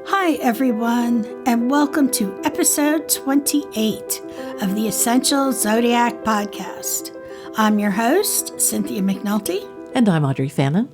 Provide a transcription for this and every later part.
Hi, everyone, and welcome to episode 28 of the Essential Zodiac Podcast. I'm your host, Cynthia McNulty. And I'm Audrey Fannin.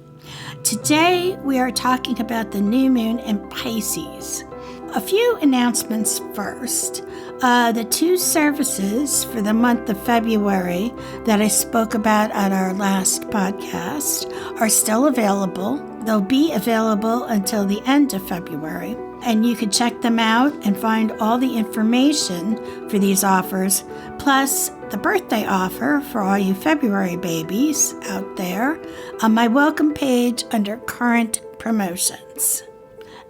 Today, we are talking about the new moon in Pisces. A few announcements first. The two services for the month of February that I spoke about at our last podcast are still available. They'll be available until the end of February, and you can check them out and find all the information for these offers, plus the birthday offer for all you February babies out there on my welcome page under current promotions.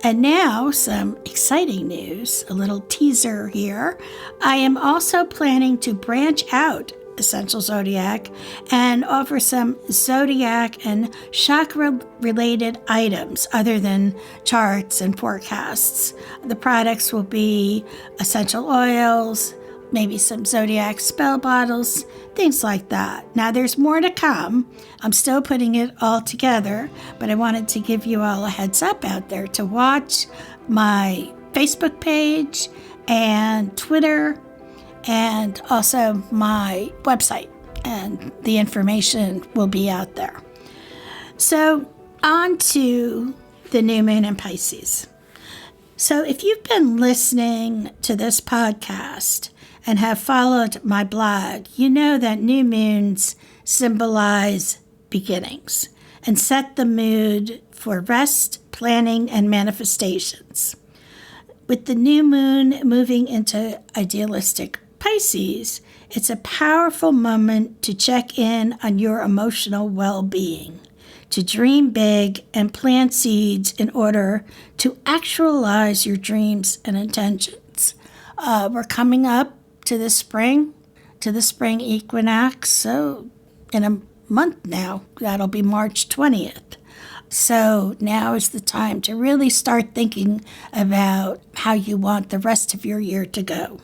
And now, some exciting news, a little teaser here. I am also planning to branch out Essential Zodiac and offer some zodiac and chakra-related items other than charts and forecasts. The products will be essential oils, maybe some zodiac spell bottles, things like that. Now, there's more to come. I'm still putting it all together, but I wanted to give you all a heads up out there to watch my Facebook page and Twitter and also my website, and the information will be out there. So, on to the new moon in Pisces. So, if you've been listening to this podcast and have followed my blog, you know that new moons symbolize beginnings and set the mood for rest, planning, and manifestations. With the new moon moving into idealistic Pisces, it's a powerful moment to check in on your emotional well-being, to dream big and plant seeds in order to actualize your dreams and intentions. We're coming up to the spring equinox, so in a month now, that'll be March 20th. So now is the time to really start thinking about how you want the rest of your year to go.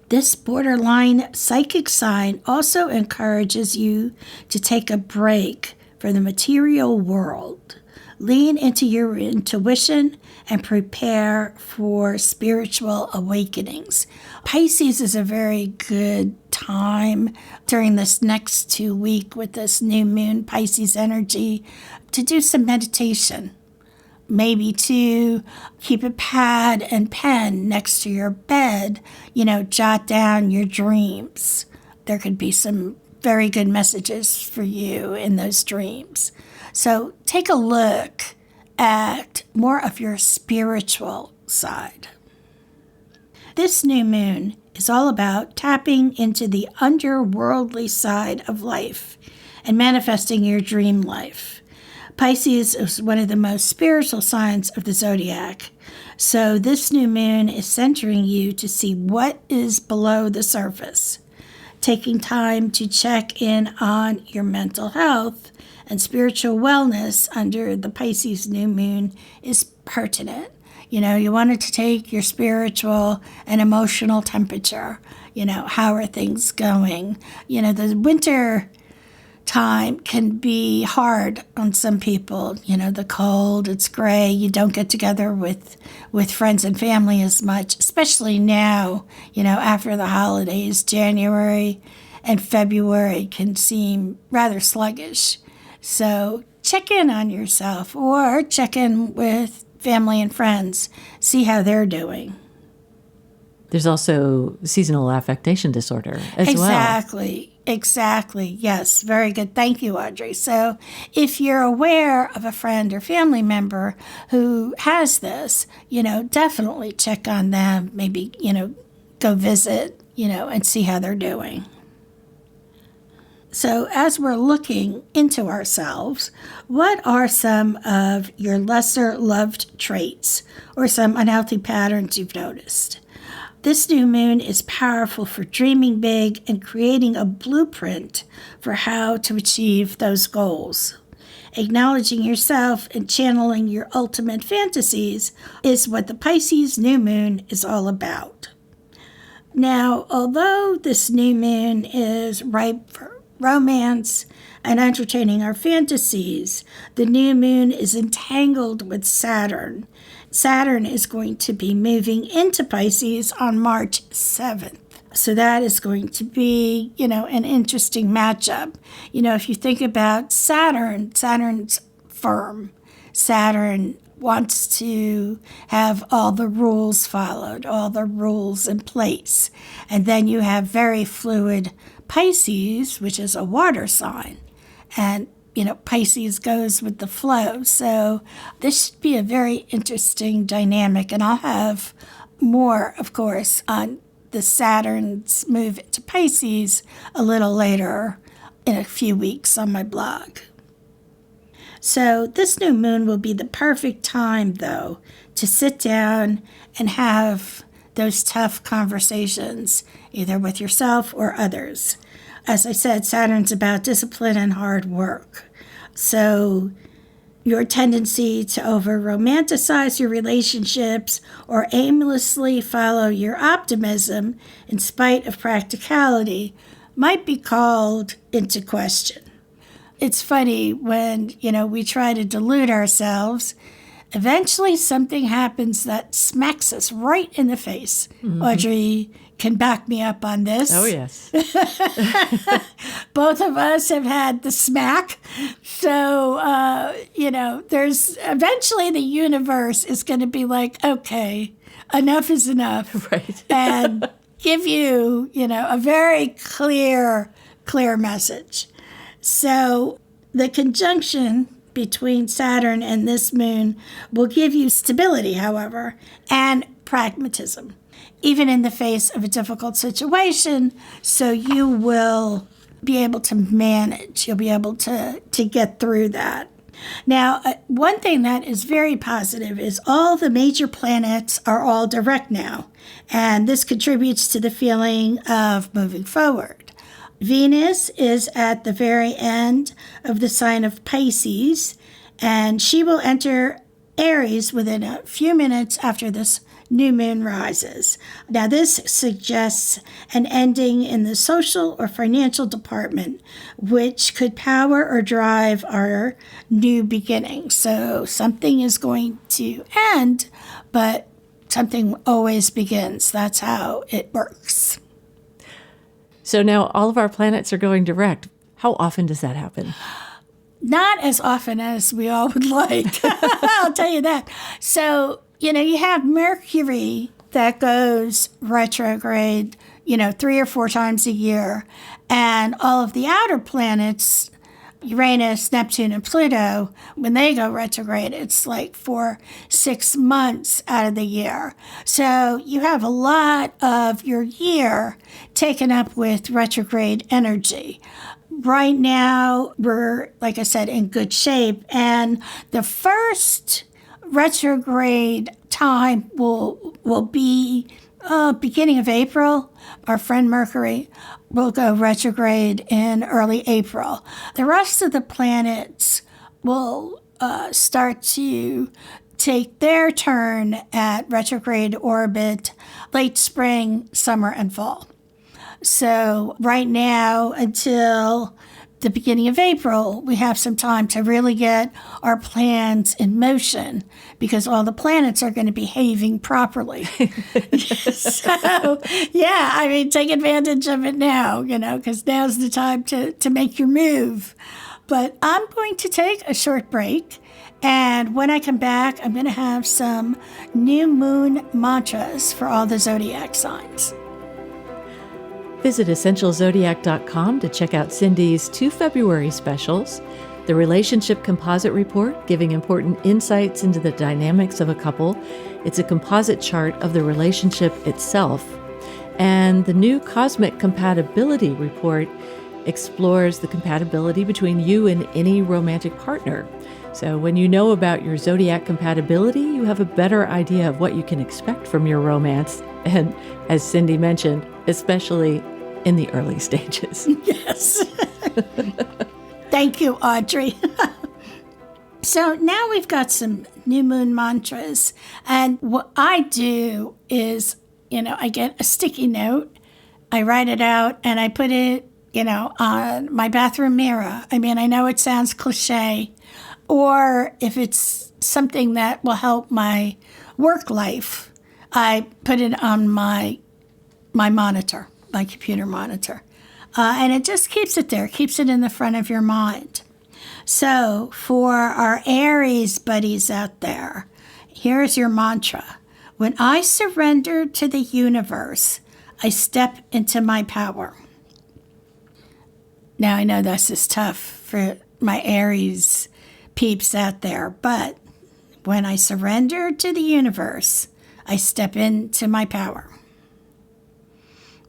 This borderline psychic sign also encourages you to take a break from the material world. Lean into your intuition and prepare for spiritual awakenings. Pisces is a very good time during this next 2 weeks with this new moon Pisces energy to do some meditation. Maybe to keep a pad and pen next to your bed, jot down your dreams. There could be some very good messages for you in those dreams. So take a look at more of your spiritual side. This new moon is all about tapping into the underworldly side of life and manifesting your dream life. Pisces is one of the most spiritual signs of the zodiac, so this new moon is centering you to see what is below the surface. Taking time to check in on your mental health and spiritual wellness under the Pisces new moon is pertinent. You wanted to take your spiritual and emotional temperature. How are things going? The winter time can be hard on some people. The cold, it's gray, you don't get together with friends and family as much, especially now, after the holidays. January and February can seem rather sluggish. So check in on yourself or check in with family and friends, see how they're doing. There's also seasonal affectation disorder as well. Exactly. Yes. Very good. Thank you, Audrey. So if you're aware of a friend or family member who has this, definitely check on them. Maybe, go visit, and see how they're doing. So as we're looking into ourselves, what are some of your lesser loved traits or some unhealthy patterns you've noticed? This new moon is powerful for dreaming big and creating a blueprint for how to achieve those goals. Acknowledging yourself and channeling your ultimate fantasies is what the Pisces new moon is all about. Now, although this new moon is ripe for romance, and entertaining our fantasies. The new moon is entangled with Saturn. Saturn is going to be moving into Pisces on March 7th. So that is going to be, an interesting matchup. If you think about Saturn, Saturn's firm. Saturn wants to have all the rules followed, all the rules in place. And then you have very fluid Pisces, which is a water sign. And, Pisces goes with the flow. So this should be a very interesting dynamic. And I'll have more, of course, on the Saturn's move into Pisces a little later in a few weeks on my blog. So this new moon will be the perfect time, though, to sit down and have those tough conversations, either with yourself or others. As I said, Saturn's about discipline and hard work. So your tendency to over-romanticize your relationships or aimlessly follow your optimism in spite of practicality might be called into question. It's funny when, we try to delude ourselves, eventually something happens that smacks us right in the face. Mm-hmm. Audrey can back me up on this. Oh, yes. Both of us have had the smack. So, there's eventually the universe is going to be like, okay, enough is enough. Right. And give you, a very clear message. So the conjunction between Saturn and this moon will give you stability, however, and pragmatism, even in the face of a difficult situation. So you will be able to manage. You'll be able to get through that. Now, one thing that is very positive is all the major planets are all direct now, and this contributes to the feeling of moving forward. Venus is at the very end of the sign of Pisces, and she will enter Aries within a few minutes after this new moon rises. Now, this suggests an ending in the social or financial department, which could power or drive our new beginning. So something is going to end, but something always begins. That's how it works. So now all of our planets are going direct. How often does that happen? Not as often as we all would like. I'll tell you that. So, you have Mercury that goes retrograde, 3 or 4 times a year. And all of the outer planets, Uranus, Neptune, and Pluto, when they go retrograde, it's like for 6 months out of the year. So you have a lot of your year taken up with retrograde energy. Right now, we're, like I said, in good shape. And the first retrograde time will be beginning of April. Our friend Mercury will go retrograde in early April. The rest of the planets will start to take their turn at retrograde orbit late spring, summer, and fall. So right now, until the beginning of April, we have some time to really get our plans in motion because all the planets are going to be behaving properly. So, take advantage of it now, because now's the time to make your move. But I'm going to take a short break. And when I come back, I'm going to have some new moon mantras for all the zodiac signs. Visit EssentialZodiac.com to check out Cindy's 2 February specials, the Relationship Composite Report, giving important insights into the dynamics of a couple. It's a composite chart of the relationship itself. And the new Cosmic Compatibility Report explores the compatibility between you and any romantic partner. So when you know about your zodiac compatibility, you have a better idea of what you can expect from your romance. And as Cindy mentioned, especially in the early stages. Yes. Thank you, Audrey. So now we've got some new moon mantras. And what I do is, I get a sticky note, I write it out, and I put it on my bathroom mirror. I mean, I know it sounds cliche, or if it's something that will help my work life, I put it on my monitor, my computer monitor. And it just keeps it there, keeps it in the front of your mind. So for our Aries buddies out there, here's your mantra. When I surrender to the universe, I step into my power. Now, I know this is tough for my Aries peeps out there, but when I surrender to the universe, I step into my power.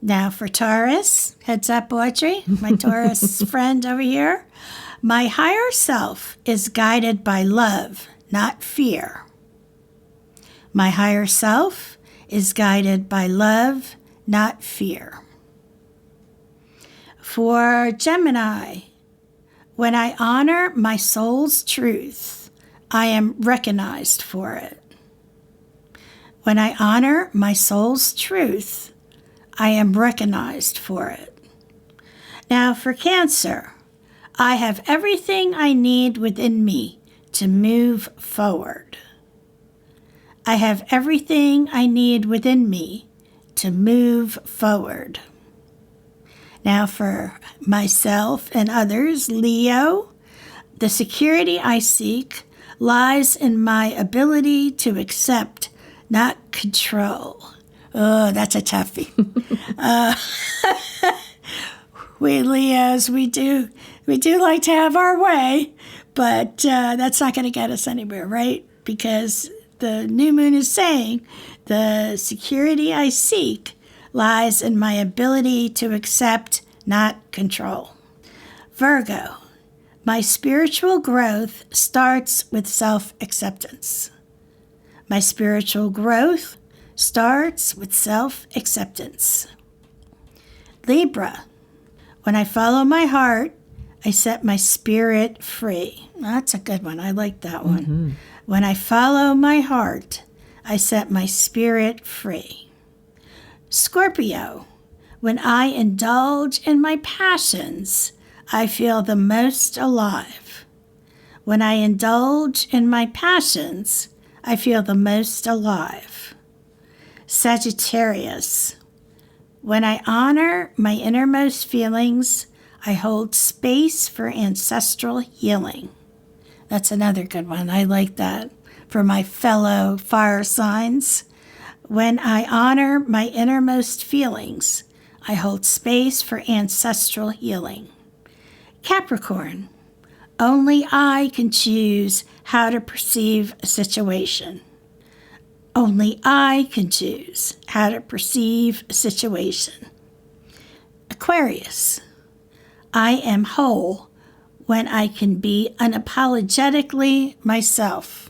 Now for Taurus, heads up, Audrey, my Taurus friend over here. My higher self is guided by love, not fear. My higher self is guided by love, not fear. For Gemini, when I honor my soul's truth, I am recognized for it. When I honor my soul's truth, I am recognized for it. Now for Cancer, I have everything I need within me to move forward. I have everything I need within me to move forward. Now for myself and others, Leo, the security I seek lies in my ability to accept, not control. Oh, that's a toughie. We Leos, we do like to have our way, but that's not going to get us anywhere, right? Because the new moon is saying the security I seek lies in my ability to accept, not control. Virgo, my spiritual growth starts with self-acceptance. My spiritual growth starts with self-acceptance. Libra, when I follow my heart, I set my spirit free. That's a good one. I like that one. Mm-hmm. When I follow my heart, I set my spirit free. Scorpio, when I indulge in my passions, I feel the most alive. When I indulge in my passions, I feel the most alive. Sagittarius, when I honor my innermost feelings, I hold space for ancestral healing. That's another good one. I like that for my fellow fire signs. When I honor my innermost feelings, I hold space for ancestral healing. Capricorn, only I can choose how to perceive a situation. Only I can choose how to perceive a situation. Aquarius, I am whole when I can be unapologetically myself.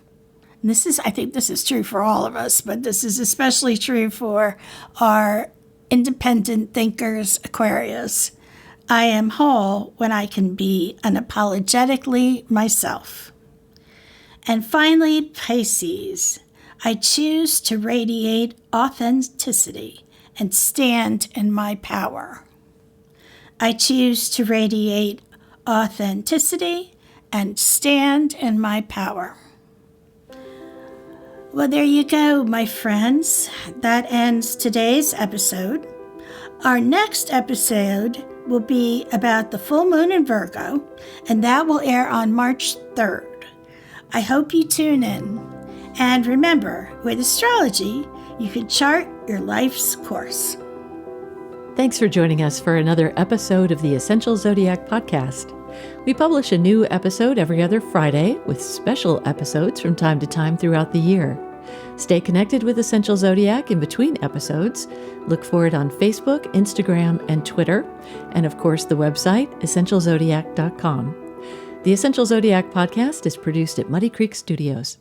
And I think this is true for all of us, but this is especially true for our independent thinkers, Aquarius. I am whole when I can be unapologetically myself. And finally, Pisces, I choose to radiate authenticity and stand in my power. I choose to radiate authenticity and stand in my power. Well, there you go, my friends. That ends today's episode. Our next episode will be about the full moon in Virgo, and that will air on March 3rd. I hope you tune in. And remember, with astrology, you can chart your life's course. Thanks for joining us for another episode of the Essential Zodiac Podcast. We publish a new episode every other Friday with special episodes from time to time throughout the year. Stay connected with Essential Zodiac in between episodes. Look for it on Facebook, Instagram, and Twitter. And of course, the website, essentialzodiac.com. The Essential Zodiac Podcast is produced at Muddy Creek Studios.